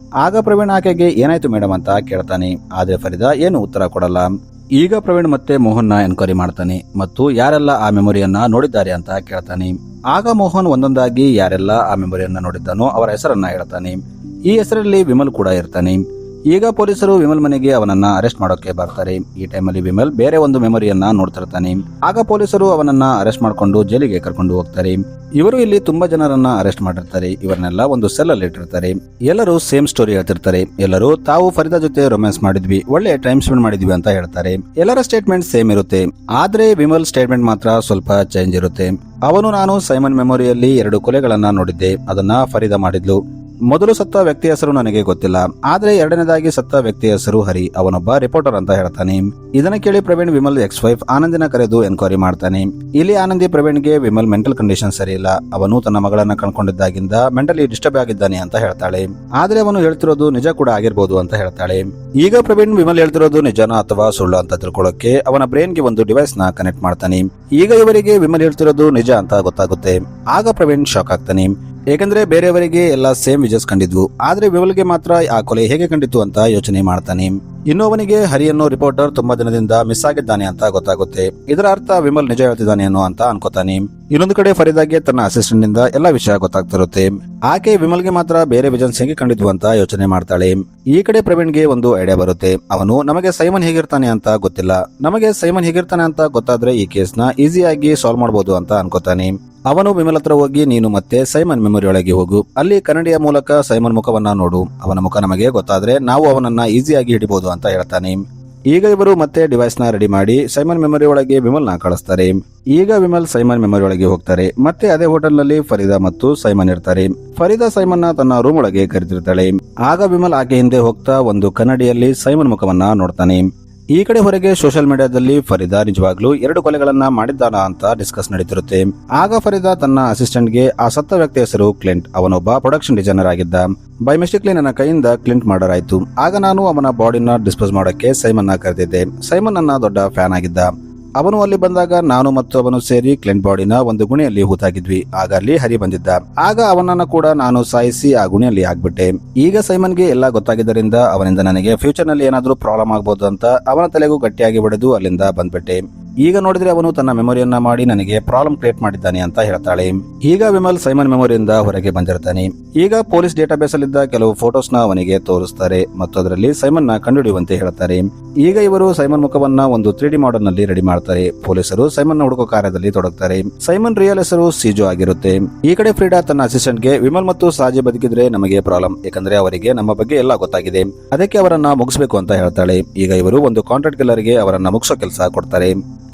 ಆಗ ಪ್ರವೀಣ್ ಆಕೆಗೆ ಏನಾಯ್ತು ಮೇಡಮ್ ಅಂತ ಕೇಳ್ತಾನೆ. ಆದ್ರೆ ಫರೀದಾ ಏನು ಉತ್ತರ ಕೊಡಲ್ಲ. ಈಗ ಪ್ರವೀಣ್ ಮತ್ತೆ ಮೋಹನ್ ನ ಎನ್ಕ್ವೈರಿ ಮಾಡ್ತಾನೆ ಮತ್ತು ಯಾರೆಲ್ಲ ಆ ಮೆಮೊರಿಯನ್ನ ನೋಡಿದ್ದಾರೆ ಅಂತ ಕೇಳ್ತಾನೆ. ಆಗ ಮೋಹನ್ ಒಂದೊಂದಾಗಿ ಯಾರೆಲ್ಲ ಆ ಮೆಮೊರಿಯನ್ನ ನೋಡಿದ್ದಾನೋ ಅವರ ಹೆಸರನ್ನ ಹೇಳ್ತಾನೆ. ಈ ಹೆಸರಲ್ಲಿ ವಿಮಲ್ ಕೂಡ ಇರ್ತಾನೆ. ಈಗ ಪೊಲೀಸರು ವಿಮಲ್ ಮನೆಗೆ ಅವನನ್ನ ಅರೆಸ್ಟ್ ಮಾಡೋಕೆ ಬರ್ತಾರೆ. ಈ ಟೈಮಲ್ಲಿ ವಿಮಲ್ ಬೇರೆ ಒಂದು ಮೆಮೊರಿಯನ್ನ ನೋಡ್ತಿರ್ತಾನೆ. ಆಗ ಪೊಲೀಸರು ಅವನನ್ನ ಅರೆಸ್ಟ್ ಮಾಡ್ಕೊಂಡು ಜೈಲಿಗೆ ಕರ್ಕೊಂಡು ಹೋಗ್ತಾರೆ. ಇವರು ಇಲ್ಲಿ ತುಂಬಾ ಜನರನ್ನ ಅರೆಸ್ಟ್ ಮಾಡಿರ್ತಾರೆ. ಇವರನ್ನೆಲ್ಲ ಒಂದು ಸೆಲ್ ಅಲ್ಲಿ ಇಟ್ಟಿರ್ತಾರೆ. ಎಲ್ಲರೂ ಸೇಮ್ ಸ್ಟೋರಿ ಹೇಳ್ತಿರ್ತಾರೆ. ಎಲ್ಲರೂ ತಾವು ಫರೀದಾ ಜೊತೆ ರೊಮ್ಯಾನ್ಸ್ ಮಾಡಿದ್ವಿ, ಒಳ್ಳೆ ಟೈಮ್ ಸ್ಪೆಂಡ್ ಮಾಡಿದ್ವಿ ಅಂತ ಹೇಳ್ತಾರೆ. ಎಲ್ಲರ ಸ್ಟೇಟ್ಮೆಂಟ್ ಸೇಮ್ ಇರುತ್ತೆ. ಆದ್ರೆ ವಿಮಲ್ ಸ್ಟೇಟ್ಮೆಂಟ್ ಮಾತ್ರ ಸ್ವಲ್ಪ ಚೇಂಜ್ ಇರುತ್ತೆ. ಅವನು ನಾನು ಸೈಮನ್ ಮೆಮೊರಿಯಲ್ಲಿ 2 ಕೊಲೆಗಳನ್ನ ನೋಡಿದ್ದೆ, ಅದನ್ನ ಫರೀದಾ ಮಾಡಿದ್ಲು. ಮೊದಲು ಸತ್ತ ವ್ಯಕ್ತಿ ಹೆಸರು ನನಗೆ ಗೊತ್ತಿಲ್ಲ, ಆದ್ರೆ ಎರಡನೇದಾಗಿ ಸತ್ತ ವ್ಯಕ್ತಿ ಹೆಸರು ಹರಿ, ಅವನೊಬ್ಬ ರಿಪೋರ್ಟರ್ ಅಂತ ಹೇಳ್ತಾನೆ. ಇದನ್ನ ಕೇಳಿ ಪ್ರವೀಣ್ ವಿಮಲ್ ಎಕ್ಸ್ ವೈಫ್ ಆನಂದಿನ ಕರೆದು ಎನ್ಕ್ವೈರಿ ಮಾಡ್ತಾನೆ. ಇಲ್ಲಿ ಆನಂದಿ ಪ್ರವೀಣ್ಗೆ ವಿಮಲ್ ಮೆಂಟಲ್ ಕಂಡೀಷನ್ ಸರಿ ಇಲ್ಲ, ಅವನು ತನ್ನ ಮಗಳನ್ನ ಕಳ್ಕೊಂಡಿದ್ದಾಗಿಂದ ಮೆಂಟಲಿ ಡಿಸ್ಟರ್ಬ್ ಆಗಿದ್ದಾನೆ ಅಂತ ಹೇಳ್ತಾಳೆ. ಆದ್ರೆ ಅವನು ಹೇಳ್ತಿರೋದು ನಿಜ ಕೂಡ ಆಗಿರ್ಬೋದು ಅಂತ ಹೇಳ್ತಾಳೆ. ಈಗ ಪ್ರವೀಣ್ ವಿಮಲ್ ಹೇಳ್ತಿರೋದು ನಿಜನಾ ಅಥವಾ ಸುಳ್ಳು ಅಂತ ತಿಳ್ಕೊಳ್ಳೋಕೆ ಅವನ ಬ್ರೈನ್ ಗೆ ಒಂದು ಡಿವೈಸ್ ನ ಕನೆಕ್ಟ್ ಮಾಡ್ತಾನೆ. ಈಗ ಇವರಿಗೆ ವಿಮಲ್ ಹೇಳ್ತಿರೋದು ನಿಜ ಅಂತ ಗೊತ್ತಾಗುತ್ತೆ. ಆಗ ಪ್ರವೀಣ್ ಶಾಕ್ ಆಗ್ತಾನೆ. ಏಕೆಂದ್ರೆ ಬೇರೆಯವರಿಗೆ ಎಲ್ಲ ಸೇಮ್ ವಿಜಸ್ ಕಂಡಿದ್ವು, ಆದ್ರೆ ವಿಮಲ್ಗೆ ಮಾತ್ರ ಆ ಕೊಲೆ ಹೇಗೆ ಕಂಡಿತು ಅಂತ ಯೋಚನೆ ಮಾಡ್ತಾನೆ. ಇನ್ನು ಅವನಿಗೆ ಹರಿಯನ್ನು ರಿಪೋರ್ಟರ್ ತುಂಬಾ ದಿನದಿಂದ ಮಿಸ್ ಆಗಿದ್ದಾನೆ ಅಂತ ಗೊತ್ತಾಗುತ್ತೆ. ಇದರ ಅರ್ಥ ವಿಮಲ್ ನಿಜ ಹೇಳ್ತಿದ್ದಾನೆ ಅನ್ನೋ ಅಂತ ಅನ್ಕೋತಾನೆ. ಇನ್ನೊಂದು ಕಡೆ ಫರೀದಾಗೆ ತನ್ನ ಅಸಿಸ್ಟೆಂಟ್ ನಿಂದ ಎಲ್ಲಾ ವಿಷಯ ಗೊತ್ತಾಗ್ತಿರುತ್ತೆ. ಆಕೆ ವಿಮಲ್ಗೆ ಮಾತ್ರ ಬೇರೆ ವಿಜನ್ಸ್ ಹೇಗೆ ಕಂಡಿದ್ವು ಅಂತ ಯೋಚನೆ ಮಾಡ್ತಾಳೆ. ಈ ಕಡೆ ಪ್ರವೀಣ್ಗೆ ಒಂದು ಐಡಿಯಾ ಬರುತ್ತೆ. ಅವನು ನಮಗೆ ಸೈಮನ್ ಹೇಗಿರ್ತಾನೆ ಅಂತ ಗೊತ್ತಿಲ್ಲ, ನಮಗೆ ಸೈಮನ್ ಹೇಗಿರ್ತಾನೆ ಅಂತ ಗೊತ್ತಾದ್ರೆ ಈ ಕೇಸ್ ನ ಈಸಿಯಾಗಿ ಸಾಲ್ವ್ ಮಾಡಬಹುದು ಅಂತ ಅನ್ಕೋತಾನೆ. ಅವನು ವಿಮಲ್ ಹತ್ರ ಹೋಗಿ ನೀನು ಮತ್ತೆ ಸೈಮನ್ ಮೆಮೊರಿ ಒಳಗೆ ಹೋಗು, ಅಲ್ಲಿ ಕನ್ನಡಿಯ ಮೂಲಕ ಸೈಮನ್ ಮುಖವನ್ನ ನೋಡು, ಅವನ ಮುಖ ನಮಗೆ ಗೊತ್ತಾದ್ರೆ ನಾವು ಅವನನ್ನ ಈಸಿಯಾಗಿ ಹಿಡಿಬಹುದು ಅಂತ ಹೇಳ್ತಾನೆ. ಈಗ ಇವರು ಮತ್ತೆ ಡಿವೈಸ್ ನ ರೆಡಿ ಮಾಡಿ ಸೈಮನ್ ಮೆಮೊರಿ ಒಳಗೆ ವಿಮಲ್ ನ ಕಳಿಸ್ತಾರೆ. ಈಗ ವಿಮಲ್ ಸೈಮನ್ ಮೆಮೊರಿ ಒಳಗೆ ಹೋಗ್ತಾರೆ. ಮತ್ತೆ ಅದೇ ಹೋಟೆಲ್ ನಲ್ಲಿ ಫರೀದಾ ಮತ್ತು ಸೈಮನ್ ಇರ್ತಾರೆ. ಫರೀದಾ ಸೈಮನ್ ನ ತನ್ನ ರೂಮ್ ಒಳಗೆ ಕರೆದಿರ್ತಾಳೆ. ಆಗ ವಿಮಲ್ ಆಕೆ ಹಿಂದೆ ಹೋಗ್ತಾ ಒಂದು ಕನ್ನಡಿಯಲ್ಲಿ ಸೈಮನ್ ಮುಖವನ್ನ ನೋಡ್ತಾನೆ. ಈ ಕಡೆ ಹೊರಗೆ ಸೋಷಿಯಲ್ ಮೀಡಿಯಾದಲ್ಲಿ ಫರೀದಾ ನಿಜವಾಗ್ಲೂ 2 ಕೊಲೆಗಳನ್ನ ಮಾಡಿದ್ದಾನ ಅಂತ ಡಿಸ್ಕಸ್ ನಡೀತಿರುತ್ತೆ. ಆಗ ಫರೀದಾ ತನ್ನ ಅಸಿಸ್ಟೆಂಟ್ ಗೆ ಆ ಸತ್ತ ವ್ಯಕ್ತಿ ಹೆಸರು ಕ್ಲಿಂಟ್, ಅವನೊಬ್ಬ ಪ್ರೊಡಕ್ಷನ್ ಡಿಸೈನರ್ ಆಗಿದ್ದ, ಬೈ ಮಿಸ್ಟೇಕ್ಲಿ ನನ್ನ ಕೈಯಿಂದ ಕ್ಲಿಂಟ್ ಮರ್ಡರ್ ಆಯ್ತು. ಆಗ ನಾನು ಅವನ ಬಾಡಿನ ಡಿಸ್ಪೋಸ್ ಮಾಡೋಕೆ ಸೈಮನ್ ನ ಕರೆದಿದ್ದೆ. ಸೈಮನ್ ನನ್ನ ದೊಡ್ಡ ಫ್ಯಾನ್ ಆಗಿದ್ದ. ಅವನು ಅಲ್ಲಿ ಬಂದಾಗ ನಾನು ಮತ್ತು ಅವನು ಸೇರಿ ಕ್ಲೆಂಟ್ ಬಾಡಿನ ಒಂದು ಗುಣಿಯಲ್ಲಿ ಹೂತಾಗಿದ್ವಿ. ಆಗ ಅಲ್ಲಿ ಹರಿ ಬಂದಿದ್ದ. ಆಗ ಅವನನ್ನ ಕೂಡ ನಾನು ಸಾಯಿಸಿ ಆ ಗುಣಿಯಲ್ಲಿ ಹಾಕ್ಬಿಟ್ಟೆ. ಈಗ ಸೈಮನ್ಗೆ ಎಲ್ಲ ಗೊತ್ತಾಗಿದ್ದರಿಂದ ಅವನಿಂದ ನನಗೆ ಫ್ಯೂಚರ್ ನಲ್ಲಿ ಏನಾದ್ರೂ ಪ್ರಾಬ್ಲಮ್ ಆಗ್ಬೋದು ಅಂತ ಅವನ ತಲೆಗೂ ಗಟ್ಟಿಯಾಗಿ ಹೊಡೆದು ಅಲ್ಲಿಂದ ಬಂದ್ಬಿಟ್ಟೆ. ಈಗ ನೋಡಿದ್ರೆ ಅವನು ತನ್ನ ಮೆಮೊರಿಯನ್ನ ಮಾಡಿ ನನಗೆ ಪ್ರಾಬ್ಲಮ್ ಕ್ರಿಯೇಟ್ ಮಾಡಿದ್ದಾನೆ ಅಂತ ಹೇಳ್ತಾಳೆ. ಈಗ ವಿಮಲ್ ಸೈಮನ್ ಮೆಮೊರಿಯಿಂದ ಹೊರಗೆ ಬಂದಿರ್ತಾನೆ. ಈಗ ಪೊಲೀಸ್ ಡೇಟಾಬೇಸ್ ಅಲ್ಲಿದ್ದ ಕೆಲವು ಫೋಟೋಸ್ ನ ಅವನಿಗೆ ತೋರಿಸ್ತಾರೆ ಮತ್ತು ಅದರಲ್ಲಿ ಸೈಮನ್ ನ ಕಂಡುಹಿಡಿಯುವಂತೆ ಹೇಳ್ತಾರೆ. ಈಗ ಇವರು ಸೈಮನ್ ಮುಖವನ್ನ ಒಂದು 3D ಮಾಡೆಲ್ ನಲ್ಲಿ ರೆಡಿ ಮಾಡ್ತಾರೆ. ಪೊಲೀಸರು ಸೈಮನ್ ನ ಹುಡುಕೋ ಕಾರ್ಯದಲ್ಲಿ ತೊಡಗ್ತಾರೆ. ಸೈಮನ್ ರಿಯಲ್ ಹೆಸರು ಸೀಜೋ ಆಗಿರುತ್ತೆ. ಈ ಕಡೆ ಫ್ರೀಡಾ ತನ್ನ ಅಸಿಸ್ಟೆಂಟ್ ಗೆ ವಿಮಲ್ ಮತ್ತು ಸಾಜಿ ಬದುಕಿದ್ರೆ ನಮಗೆ ಪ್ರಾಬ್ಲಮ್, ಯಾಕಂದ್ರೆ ಅವರಿಗೆ ನಮ್ಮ ಬಗ್ಗೆ ಎಲ್ಲ ಗೊತ್ತಾಗಿದೆ, ಅದಕ್ಕೆ ಅವರನ್ನ ಮುಗಿಸ್ಬೇಕು ಅಂತ ಹೇಳ್ತಾಳೆ. ಈಗ ಇವರು ಒಂದು ಕಾಂಟ್ರಾಕ್ಟ್ ಕಿಲ್ಲರ್ ಗೆ ಅವರನ್ನ ಮುಗಿಸೋ ಕೆಲಸ ಕೊಡ್ತಾರೆ.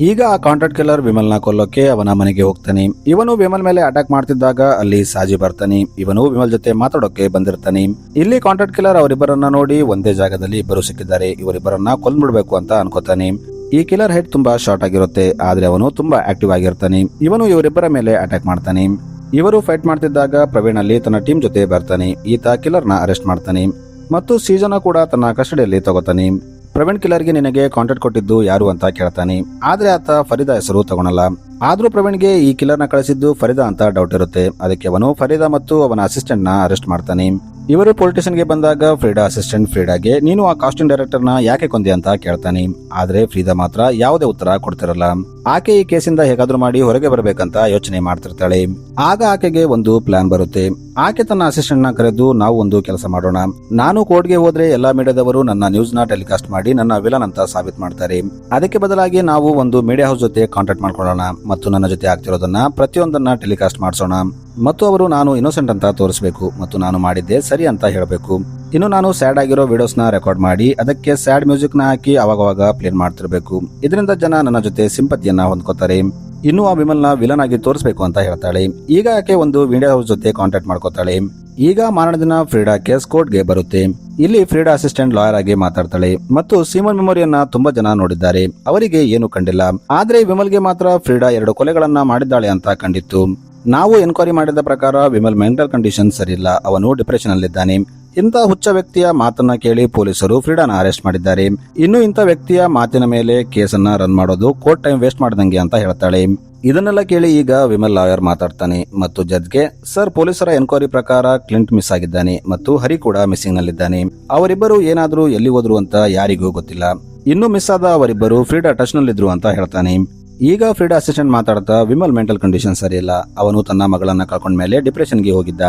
ಈಗ ಆ ಕಾಂಟ್ರಾಕ್ಟ್ ಕಿಲ್ಲರ್ ವಿಮಲ್ ನ ಕೊಲ್ಲೋಕೆ ಅವನ ಮನೆಗೆ ಹೋಗ್ತಾನೆ. ಇವನು ವಿಮಲ್ ಮೇಲೆ ಅಟ್ಯಾಕ್ ಮಾಡ್ತಿದ್ದಾಗ ಅಲ್ಲಿ ಸಾಜಿ ಬರ್ತಾನೆ. ಇವನು ವಿಮಲ್ ಜೊತೆ ಮಾತಾಡೋಕೆ ಬಂದಿರ್ತಾನೆ. ಇಲ್ಲಿ ಕಾಂಟ್ರಾಕ್ಟ್ ಕಿಲ್ಲರ್ ಅವರಿಬ್ಬರನ್ನ ನೋಡಿ ಒಂದೇ ಜಾಗದಲ್ಲಿ ಇಬ್ಬರು ಸಿಕ್ಕಿದ್ದಾರೆ, ಇವರಿಬ್ಬರನ್ನ ಕೊಂದ್ಬಿಡ್ಬೇಕು ಅಂತ ಅನ್ಕೋತಾನೆ. ಈ ಕಿಲ್ಲರ್ ಹೆಡ್ ತುಂಬಾ ಶಾರ್ಟ್ ಆಗಿರುತ್ತೆ, ಆದ್ರೆ ಅವನು ತುಂಬಾ ಆಕ್ಟಿವ್ ಆಗಿರ್ತಾನೆ. ಇವನು ಇವರಿಬ್ಬರ ಮೇಲೆ ಅಟ್ಯಾಕ್ ಮಾಡ್ತಾನೆ. ಇವರು ಫೈಟ್ ಮಾಡ್ತಿದ್ದಾಗ ಪ್ರವೀಣ್ ಅಲ್ಲಿ ತನ್ನ ಟೀಮ್ ಜೊತೆ ಬರ್ತಾನೆ. ಈತ ಕಿಲ್ಲರ್ ನ ಅರೆಸ್ಟ್ ಮಾಡ್ತಾನೆ ಮತ್ತು ಸೀಜನ ಕೂಡ ತನ್ನ ಕಸ್ಟಡಿಯಲ್ಲಿ ತಗೋತಾನೆ. ಪ್ರವೀಣ್ ಕಿಲ್ಲರ್ಗೆ ನಿನಗೆ ಕಾಂಟ್ಯಾಕ್ಟ್ ಕೊಟ್ಟಿದ್ದು ಯಾರು ಅಂತ ಕೇಳ್ತಾನೆ. ಆದ್ರೆ ಆತ ಫರೀದಾ ಹೆಸರು ತಗೊಳಲ್ಲ. ಆದ್ರೂ ಪ್ರವೀಣ್ಗೆ ಈ ಕಿಲ್ಲರ್ ನ ಕಳಿಸಿದ್ದು ಫರೀದಾ ಅಂತ ಡೌಟ್ ಇರುತ್ತೆ. ಅದಕ್ಕೆ ಅವನು ಫರೀದಾ ಮತ್ತು ಅವನ ಅಸಿಸ್ಟೆಂಟ್ ನ ಅರೆಸ್ಟ್ ಮಾಡ್ತಾನೆ. ಇವರು ಪೊಲಿಟಿಷಿಯನ್ ಗೆ ಬಂದಾಗ ಫ್ರೀಡಾ ಅಸಿಸ್ಟೆಂಟ್ ಫ್ರೀಡಾಗೆ ನೀನು ಆ ಕಾಸ್ಟ್ಯೂಮ್ ಡೈರೆಕ್ಟರ್ ನ ಯಾಕೆ ಕೊಂದೆ ಅಂತ ಕೇಳ್ತಾನೆ. ಆದ್ರೆ ಫ್ರೀಡಾ ಮಾತ್ರ ಯಾವುದೇ ಉತ್ತರ ಕೊಡ್ತಿರಲ್ಲ. ಆಕೆ ಈ ಕೇಸಿಂದ ಹೇಗಾದ್ರೂ ಮಾಡಿ ಹೊರಗೆ ಬರಬೇಕಂತ ಯೋಚನೆ ಮಾಡ್ತಿರ್ತಾಳೆ. ಆಗ ಆಕೆಗೆ ಒಂದು ಪ್ಲಾನ್ ಬರುತ್ತೆ. ಆಕೆ ತನ್ನ ಅಸಿಸ್ಟೆಂಟ್ ನ ಕರೆದು ನಾವು ಒಂದು ಕೆಲಸ ಮಾಡೋಣ, ನಾನು ಕೋರ್ಟ್ಗೆ ಹೋದ್ರೆ ಎಲ್ಲಾ ಮೀಡಿಯಾದವರು ನನ್ನ ನ್ಯೂಸ್ ನ ಟೆಲಿಕಾಸ್ಟ್ ಮಾಡಿ ನನ್ನ ವಿಲನ್ ಅಂತ ಸಾಬೀತ್ ಮಾಡ್ತಾರೆ. ಅದಕ್ಕೆ ಬದಲಾಗಿ ನಾವು ಒಂದು ಮೀಡಿಯಾ ಹೌಸ್ ಜೊತೆ ಕಾಂಟ್ಯಾಕ್ಟ್ ಮಾಡ್ಕೊಳ್ಳೋಣ ಮತ್ತು ನನ್ನ ಜೊತೆ ಆಗ್ತಿರೋದನ್ನ ಪ್ರತಿಯೊಂದನ್ನ ಟೆಲಿಕಾಸ್ಟ್ ಮಾಡಿಸೋಣ ಮತ್ತು ಅವರು ನಾನು ಇನ್ನೋಸೆಂಟ್ ಅಂತ ತೋರಿಸಬೇಕು ಮತ್ತು ನಾನು ಮಾಡಿದ್ದೆ ಸರಿ ಅಂತ ಹೇಳಬೇಕು. ಇನ್ನು ನಾನು ಸ್ಯಾಡ್ ಆಗಿರೋ ವಿಡಿಯೋಸ್ ನ ರೆಕಾರ್ಡ್ ಮಾಡಿ ಅದಕ್ಕೆ ಸ್ಯಾಡ್ ಮ್ಯೂಸಿಕ್ ನ ಹಾಕಿ ಅವಾಗವಾಗ ಪ್ಲೇ ಮಾಡ್ತಿರ್ಬೇಕು. ಇದರಿಂದ ಜನ ನನ್ನ ಜೊತೆ ಸಿಂಪತಿಯನ್ನ ಹೊಂದ್ಕೋತಾರೆ. ಇನ್ನು ಆ ವಿಮಲ್ ನ ವಿಲನ್ ಆಗಿ ತೋರಿಸಬೇಕು ಅಂತ ಹೇಳ್ತಾಳೆ. ಈಗ ಆಕೆ ಒಂದು ಮೀಡಿಯಾ ಹೌಸ್ ಜೊತೆ ಕಾಂಟ್ಯಾಕ್ಟ್ ಮಾಡ್ಕೋತಾಳೆ. ಈಗ ಮಾರನೇ ದಿನ ಫ್ರೀಡಾ ಕೇಸ್ ಕೋರ್ಟ್ಗೆ ಬರುತ್ತೆ. ಇಲ್ಲಿ ಫ್ರೀಡಾ ಅಸಿಸ್ಟೆಂಟ್ ಲಾಯರ್ ಆಗಿ ಮಾತಾಡ್ತಾಳೆ ಮತ್ತು ಸೀಮನ್ ಮೆಮೊರಿಯನ್ನ ತುಂಬಾ ಜನ ನೋಡಿದ್ದಾರೆ, ಅವರಿಗೆ ಏನು ಕಂಡಿಲ್ಲ. ಆದ್ರೆ ವಿಮಲ್ಗೆ ಮಾತ್ರ ಫ್ರೀಡಾ 2 ಕೊಲೆಗಳನ್ನ ಮಾಡಿದ್ದಾಳೆ ಅಂತ ಕಂಡಿತ್ತು. ನಾವು ಎನ್ಕ್ವೈರಿ ಮಾಡಿದ ಪ್ರಕಾರ ವಿಮಲ್ ಮೆಂಟಲ್ ಕಂಡೀಷನ್ ಸರಿಯಿಲ್ಲ, ಅವನು ಡಿಪ್ರೆಷನ್ ಅಲ್ಲಿದ್ದಾನೆ. ಇಂಥ ಹುಚ್ಚ ವ್ಯಕ್ತಿಯ ಮಾತನ್ನ ಕೇಳಿ ಪೊಲೀಸರು ಫ್ರೀಡಾನ ಅರೆಸ್ಟ್ ಮಾಡಿದ್ದಾರೆ. ಇನ್ನು ಇಂಥ ವ್ಯಕ್ತಿಯ ಮಾತಿನ ಮೇಲೆ ಕೇಸನ್ನ ರನ್ ಮಾಡೋದು ಕೋರ್ಟ್ ಟೈಮ್ ವೇಸ್ಟ್ ಮಾಡದಂಗೆ ಅಂತ ಹೇಳ್ತಾಳೆ. ಇದನ್ನೆಲ್ಲ ಕೇಳಿ ಈಗ ವಿಮಲ್ ಲಾಯರ್ ಮಾತಾಡ್ತಾನೆ ಮತ್ತು ಜಡ್ಜ್ಗೆ, ಸರ್ ಪೊಲೀಸರ ಎನ್ಕ್ವೈರಿ ಪ್ರಕಾರ ಕ್ಲಿಂಟ್ ಮಿಸ್ ಆಗಿದ್ದಾನೆ ಮತ್ತು ಹರಿ ಕೂಡ ಮಿಸ್ಸಿಂಗ್ ನಲ್ಲಿದ್ದಾನೆ. ಅವರಿಬ್ಬರು ಏನಾದ್ರೂ ಎಲ್ಲಿ ಹೋದ್ರು ಅಂತ ಯಾರಿಗೂ ಗೊತ್ತಿಲ್ಲ. ಇನ್ನು ಮಿಸ್ ಆದ ಅವರಿಬ್ಬರು ಫ್ರೀಡಾ ಟಚ್ ನಲ್ಲಿದ್ರು ಅಂತ ಹೇಳ್ತಾನೆ. ಈಗ ಫ್ರೀಡಾ ಅಸಿಸ್ಟೆಂಟ್ ಮಾತಾಡ್ತಾ ವಿಮಲ್ ಮೆಂಟಲ್ ಕಂಡೀಷನ್ ಸರಿಯಿಲ್ಲ, ಅವನು ತನ್ನ ಮಗಳನ್ನ ಕಳ್ಕೊಂಡ ಮೇಲೆ ಡಿಪ್ರೆಷನ್ಗೆ ಹೋಗಿದ್ದ.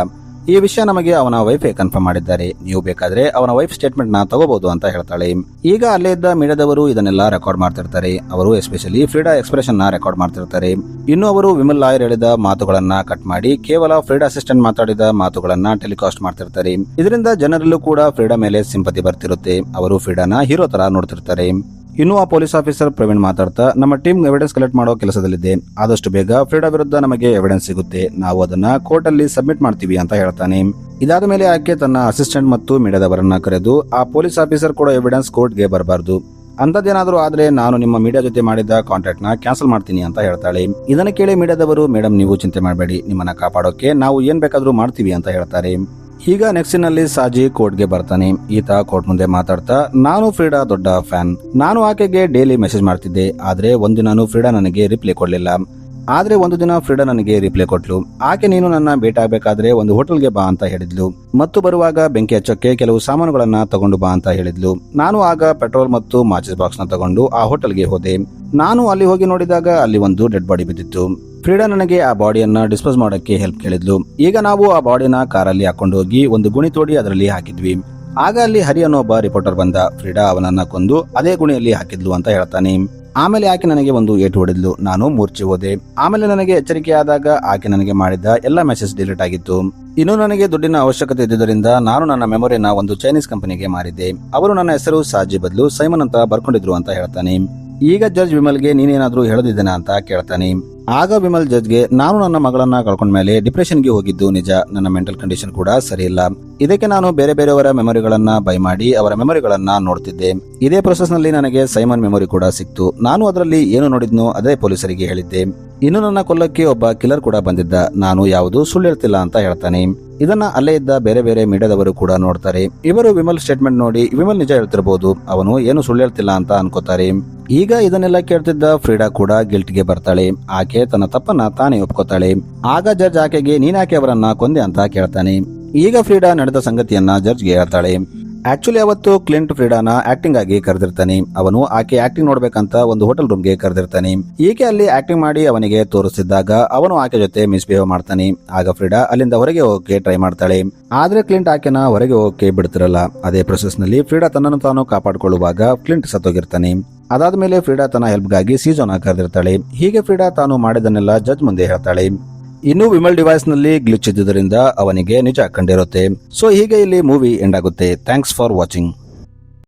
ಈ ವಿಷಯ ನಮಗೆ ಅವನ ವೈಫೇ ಕನ್ಫರ್ಮ್ ಮಾಡಿದ್ದಾರೆ, ನೀವು ಬೇಕಾದ್ರೆ ಅವನ ವೈಫ್ ಸ್ಟೇಟ್ಮೆಂಟ್ ನ ತಗೋಬಹುದು ಅಂತ ಹೇಳ್ತಾಳೆ. ಈಗ ಅಲ್ಲೇ ಇದ್ದ ಮೀಡಿಯಾದವರು ಇದನ್ನೆಲ್ಲ ರೆಕಾರ್ಡ್ ಮಾಡ್ತಿರ್ತಾರೆ. ಅವರು ಎಸ್ಪೆಷಲಿ ಫ್ರೀಡಾ ಎಕ್ಸ್ಪ್ರೆಷನ್ ನ ರೆಕಾರ್ಡ್ ಮಾಡ್ತಿರ್ತಾರೆ. ಇನ್ನು ಅವರು ವಿಮಲ್ ಲಾಯರ್ ಹೇಳಿದ ಮಾತುಗಳನ್ನ ಕಟ್ ಮಾಡಿ ಕೇವಲ ಫ್ರೀಡಾ ಅಸಿಸ್ಟೆಂಟ್ ಮಾತಾಡಿದ ಮಾತುಗಳನ್ನ ಟೆಲಿಕಾಸ್ಟ್ ಮಾಡ್ತಿರ್ತಾರೆ. ಇದರಿಂದ ಜನರಲ್ಲೂ ಕೂಡ ಫ್ರೀಡಾ ಮೇಲೆ ಸಿಂಪತಿ ಬರ್ತಿರುತ್ತೆ. ಅವರು ಫ್ರೀಡಾನ ಹೀರೋ ತರ ನೋಡ್ತಿರ್ತಾರೆ. ಇನ್ನು ಆ ಪೊಲೀಸ್ ಆಫೀಸರ್ ಪ್ರವೀಣ್ ಮಾತಾಡ್ತಾ, ನಮ್ಮ ಟೀಮ್ ಎವಿಡೆನ್ಸ್ ಕಲೆಕ್ಟ್ ಮಾಡೋ ಕೆಲಸದಲ್ಲಿದೆ, ಆದಷ್ಟು ಬೇಗ ಫ್ರೀಡಾ ವಿರುದ್ಧ ನಮಗೆ ಎವಿಡೆನ್ಸ್ ಸಿಗುತ್ತೆ, ನಾವು ಅದನ್ನ ಕೋರ್ಟ್ ಅಲ್ಲಿ ಸಬ್ಮಿಟ್ ಮಾಡ್ತೀವಿ ಅಂತ ಹೇಳ್ತಾನೆ. ಇದಾದ ಮೇಲೆ ಆಕೆ ತನ್ನ ಅಸಿಸ್ಟೆಂಟ್ ಮತ್ತು ಮೀಡಿಯಾದವರನ್ನ ಕರೆದು, ಆ ಪೊಲೀಸ್ ಆಫೀಸರ್ ಕೊಡೋ ಎವಿಡೆನ್ಸ್ ಕೋರ್ಟ್ಗೆ ಬರಬಾರ್ದು, ಅಂತದೇನಾದ್ರೂ ಆದ್ರೆ ನಾನು ನಿಮ್ಮ ಮೀಡಿಯಾ ಜೊತೆ ಮಾಡಿದ ಕಾಂಟ್ರಾಕ್ಟ್ ನ ಕ್ಯಾನ್ಸಲ್ ಮಾಡ್ತೀನಿ ಅಂತ ಹೇಳ್ತಾಳೆ. ಇದನ್ನ ಕೇಳಿ ಮೀಡಿಯಾದವರು, ಮೇಡಮ್ ನೀವು ಚಿಂತೆ ಮಾಡಬೇಡಿ, ನಿಮ್ಮನ್ನ ಕಾಪಾಡೋಕೆ ನಾವು ಏನ್ ಬೇಕಾದ್ರೂ ಮಾಡ್ತೀವಿ ಅಂತ ಹೇಳ್ತಾರೆ. ಈಗ ನೆಕ್ಸ್ಟ್ ನಲ್ಲಿ ಸಾಜಿ ಕೋರ್ಟ್ಗೆ ಬರ್ತಾನೆ. ಈತ ಕೋರ್ಟ್ ಮುಂದೆ ಮಾತಾಡ್ತಾ, ನಾನು ಫ್ರೀಡಾ ದೊಡ್ಡ ಫ್ಯಾನ್, ನಾನು ಆಕೆಗೆ ಡೈಲಿ ಮೆಸೇಜ್ ಮಾಡ್ತಿದ್ದೆ, ಆದ್ರೆ ಒಂದಿನಾನು ಫ್ರೀಡಾ ನನಗೆ ರಿಪ್ಲೈ ಕೊಡ್ಲಿಲ್ಲ. ಆದ್ರೆ ಒಂದು ದಿನ ಫ್ರೀಡಾ ನನಗೆ ರಿಪ್ಲೈ ಕೊಟ್ಲು. ಆಕೆ ನೀನು ನನ್ನ ಭೇಟಿ ಆಗ್ಬೇಕಾದ್ರೆ ಒಂದು ಹೋಟೆಲ್ಗೆ ಬಾ ಅಂತ ಹೇಳಿದ್ಲು ಮತ್ತು ಬರುವಾಗ ಬೆಂಕಿ ಹಚ್ಚಕ್ಕೆ ಕೆಲವು ಸಾಮಾನುಗಳನ್ನ ತಗೊಂಡು ಬಾ ಅಂತ ಹೇಳಿದ್ಲು. ನಾನು ಆಗ ಪೆಟ್ರೋಲ್ ಮತ್ತು ಮಾಚಿಸ್ ಬಾಕ್ಸ್ ನ ತಗೊಂಡು ಆ ಹೋಟೆಲ್ಗೆ ಹೋದೆ. ನಾನು ಅಲ್ಲಿ ಹೋಗಿ ನೋಡಿದಾಗ ಅಲ್ಲಿ ಒಂದು ಡೆಡ್ ಬಾಡಿ ಬಿದ್ದಿತ್ತು. ಫ್ರೀಡಾ ನನಗೆ ಆ ಬಾಡಿಯನ್ನ ಡಿಸ್ಪೋಸ್ ಮಾಡೋಕೆ ಹೆಲ್ಪ್ ಕೇಳಿದ್ಲು. ಈಗ ನಾವು ಆ ಬಾಡಿನ ಕಾರಲ್ಲಿ ಹಾಕೊಂಡು ಹೋಗಿ ಒಂದು ಗುಣಿ ತೋಡಿ ಅದರಲ್ಲಿ ಹಾಕಿದ್ವಿ. ಆಗ ಅಲ್ಲಿ ಹರಿ ಅನ್ನೋ ಒಬ್ಬ ರಿಪೋರ್ಟರ್ ಬಂದ. ಫ್ರೀಡಾ ಅವನನ್ನ ಕೊಂದು ಅದೇ ಗುಣಿಯಲ್ಲಿ ಹಾಕಿದ್ಲು ಅಂತ ಹೇಳ್ತಾನೆ. ಆಮೇಲೆ ಆಕೆ ನನಗೆ ಒಂದು ಏಟು ಹೊಡೆದ್ಲು, ನಾನು ಮೂರ್ಛೆ ಹೋದೆ. ಆಮೇಲೆ ನನಗೆ ಎಚ್ಚರಿಕೆ ಆದಾಗ ಆಕೆ ನನಗೆ ಮಾಡಿದ ಎಲ್ಲಾ ಮೆಸೇಜ್ ಡಿಲೀಟ್ ಆಗಿತ್ತು. ಇನ್ನು ನನಗೆ ದುಡ್ಡಿನ ಅವಶ್ಯಕತೆ ಇದ್ದುದರಿಂದ ನಾನು ನನ್ನ ಮೆಮೊರಿನ ಒಂದು ಚೈನೀಸ್ ಕಂಪನಿಗೆ ಮಾರಿದ್ದೆ. ಅವರು ನನ್ನ ಹೆಸರು ಸಾಜಿ ಬದಲು ಸೈಮನ್ ಅಂತ ಬರ್ಕೊಂಡಿದ್ರು ಅಂತ ಹೇಳ್ತಾನೆ. ಈಗ ಜಡ್ಜ್ ವಿಮಲ್ಗೆ ನೀನೇನಾದ್ರೂ ಹೇಳದಿದ್ದೇನೆ ಅಂತ ಕೇಳ್ತಾನೆ. ಆಗ ವಿಮಲ್ ಜಡ್ಜ್ಗೆ, ನಾನು ನನ್ನ ಮಗಳನ್ನ ಕಳ್ಕೊಂಡ ಮೇಲೆ ಡಿಪ್ರೆಷನ್ಗೆ ಹೋಗಿದ್ದು ನಿಜ, ನನ್ನ ಮೆಂಟಲ್ ಕಂಡೀಷನ್ ಕೂಡ ಸರಿ ಇಲ್ಲ. ಇದಕ್ಕೆ ನಾನು ಬೇರೆ ಬೇರೆಯವರ ಮೆಮೊರಿಗಳನ್ನ ಬೈ ಮಾಡಿ ಅವರ ಮೆಮೊರಿಗಳನ್ನ ನೋಡ್ತಿದ್ದೆ. ಇದೇ ಪ್ರೊಸೆಸ್ ನಲ್ಲಿ ನನಗೆ ಸೈಮನ್ ಮೆಮೊರಿ ಕೂಡ ಸಿಕ್ತು. ನಾನು ಅದರಲ್ಲಿ ಏನು ನೋಡಿದ್ನೋ ಅದೇ ಪೊಲೀಸರಿಗೆ ಹೇಳಿದ್ದೆ. ಇನ್ನು ನನ್ನ ಕೊಲ್ಲಕ್ಕೆ ಒಬ್ಬ ಕಿಲ್ಲರ್ ಕೂಡ ಬಂದಿದ್ದ. ನಾನು ಯಾವುದು ಸುಳ್ಳು ಹೇಳ್ತಿಲ್ಲ ಅಂತ ಹೇಳ್ತಾನೆ. ಇದನ್ನ ಅಲ್ಲೇ ಇದ್ದ ಬೇರೆ ಬೇರೆ ಮೀಡಿಯಾದವರು ಕೂಡ ನೋಡ್ತಾರೆ. ಇವರು ವಿಮಲ್ ಸ್ಟೇಟ್ಮೆಂಟ್ ನೋಡಿ ವಿಮಲ್ ನಿಜ ಹೇಳ್ತಿರಬಹುದು, ಅವನು ಏನು ಸುಳ್ಳು ಹೇಳ್ತಿಲ್ಲ ಅಂತ ಅನ್ಕೋತಾರೆ. ಈಗ ಇದನ್ನೆಲ್ಲ ಕೇಳ್ತಿದ್ದ ಫ್ರೀಡಾ ಕೂಡ ಗಿಲ್ಟ್ಗೆ ಬರ್ತಾಳೆ. ಆಕೆ ತನ್ನ ತಪ್ಪನ್ನ ತಾನೇ ಒಪ್ಕೋತಾಳೆ. ಆಗ ಜಡ್ಜ್ ಆಕೆಗೆ ನೀನಾಕೆ ಅವರನ್ನ ಕೊಂದೆ ಅಂತ ಕೇಳ್ತಾನೆ. ಈಗ ಫ್ರೀಡಾ ನಡೆದ ಸಂಗತಿಯನ್ನ ಜಡ್ಜ್ಗೆ ಹೇಳ್ತಾಳೆ. ಆಕ್ಚುಲಿ ಅವತ್ತು ಕ್ಲಿಂಟ್ ಫ್ರೀಡಾನ ಆಕ್ಟಿಂಗ್ ಆಗಿ ಕರೆದಿರ್ತಾನೆ. ಅವನು ಆಕೆ ಆಕ್ಟಿಂಗ್ ನೋಡ್ಬೇಕಂತ ಒಂದು ಹೋಟೆಲ್ ರೂಮ್ಗೆ ಕರೆದಿರ್ತಾನೆ. ಈಕೆ ಅಲ್ಲಿ ಆಕ್ಟಿಂಗ್ ಮಾಡಿ ಅವನಿಗೆ ತೋರಿಸಿದ್ದಾಗ ಅವನು ಆಕೆ ಜೊತೆ ಮಿಸ್ಬಿಹೇವ್ ಮಾಡ್ತಾನೆ. ಆಗ ಫ್ರೀಡಾ ಅಲ್ಲಿಂದ ಹೊರಗೆ ಹೋಗಕ್ಕೆ ಟ್ರೈ ಮಾಡ್ತಾಳೆ. ಆದ್ರೆ ಕ್ಲಿಂಟ್ ಆಕೆನ ಹೊರಗೆ ಹೋಗಕ್ಕೆ ಬಿಡ್ತಿರಲ್ಲ. ಅದೇ ಪ್ರೊಸೆಸ್ ನಲ್ಲಿ ಫ್ರೀಡಾ ತನ್ನನ್ನು ತಾನು ಕಾಪಾಡಿಕೊಳ್ಳುವಾಗ ಕ್ಲಿಂಟ್ ಸತ್ತೋಗಿರ್ತಾನೆ. ಅದಾದ್ಮೇಲೆ ಫ್ರೀಡಾ ತನ್ನ ಹೆಲ್ಪ್ಗಾಗಿ ಸೀಜೋನ ಕರೆದಿರ್ತಾಳೆ. ಹೀಗೆ ಫ್ರೀಡಾ ತಾನು ಮಾಡಿದನ್ನೆಲ್ಲ ಜಡ್ಜ್ ಮುಂದೆ ಹೇಳ್ತಾಳೆ. ಇನ್ನು ವಿಮಲ್ ಡಿವೈಸ್ ನಲ್ಲಿ ಗ್ಲಿಚ್ ಇದ್ದುದರಿಂದ ಅವನಿಗೆ ನಿಜ ಕಂಡಿರುತ್ತೆ. ಸೊ ಹೀಗೆ ಇಲ್ಲಿ ಮೂವಿ ಎಂಡ್ ಆಗುತ್ತೆ. Thanks for watching.